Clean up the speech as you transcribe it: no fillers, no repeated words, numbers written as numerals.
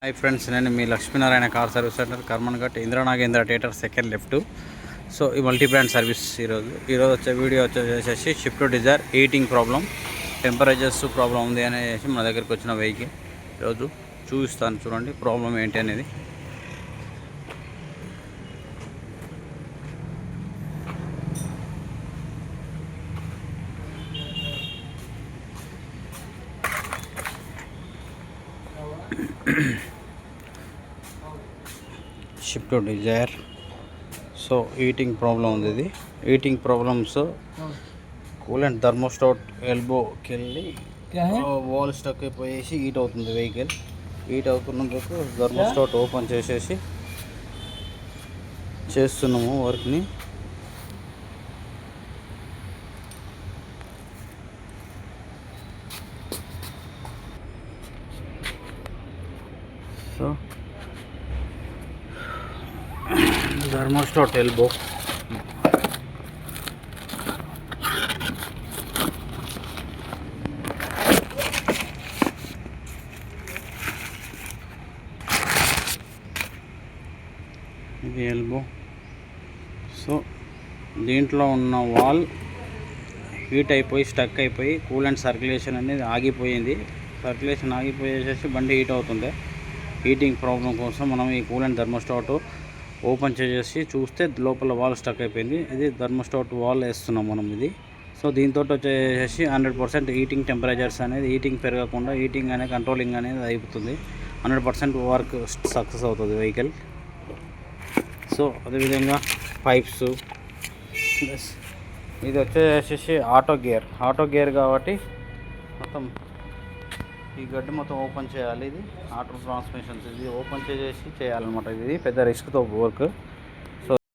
Hi friends, నేను మీ Lakshminarayana car service centre Karmanghat Indira Nagendra theatre second left. So ఈ మల్టీ బ్రాండ్ సర్వీస్ ఈరోజు వచ్చే వీడియో వచ్చేసి Swift Dzire heating problem, temperatures problem ఉంది అనేసి మన దగ్గరికి వచ్చిన వెహికల్. ఈరోజు చూపిస్తాను, చూడండి ప్రాబ్లం ఏంటి అనేది. Swift Dzire. So heating problem ఉంది. ఇది హీటింగ్ ప్రాబ్లమ్స్ కూలెంట్ థర్మోస్టాట్ ఎల్బోకి వెళ్ళి వాల్ స్టక్ అయిపోయేసి హీట్ అవుతుంది. వెహికల్ హీట్ అవుతున్నందుకు థర్మోస్టాట్ ఓపెన్ చేసేసి చేస్తున్నాము వర్క్ని. సో థర్మోస్టాట్ ఎల్బో ఇది ఎల్బో. సో దీంట్లో ఉన్న వాల్ హీట్ అయిపోయి స్టక్ అయిపోయి కూలెంట్ సర్క్యులేషన్ అనేది ఆగిపోయింది. సర్క్యులేషన్ ఆగిపోయేసేసి బండి హీట్ అవుతుంది. హీటింగ్ ప్రాబ్లం కోసం మనం ఈ కూలెంట్ థర్మోస్టాట్ ఓపెన్ చేసేసి చూస్తే లోపల వాల్ స్టక్ అయిపోయింది. ఇది థర్మోస్టాట్ వాల్ వేస్తున్నాం మనం ఇది. సో దీంతో వచ్చేసి 100% హీటింగ్ టెంపరేచర్స్ అనేది హీటింగ్ పెరగకుండా హీటింగ్ అనేది కంట్రోలింగ్ అనేది అయిపోతుంది. 100% వర్క్ సక్సెస్ అవుతుంది వెహికల్. సో అదేవిధంగా పైప్స్, ఇది వచ్చేసి ఆటో గేర్ కాబట్టి మొత్తం ఈ గడ్డి మొత్తం ఓపెన్ చేయాలి. ఇది ఆటో ట్రాన్స్మిషన్స్, ఇది ఓపెన్ చేసేసి చేయాలన్నమాట. ఇది పెద్ద రిస్క్తో వర్క్.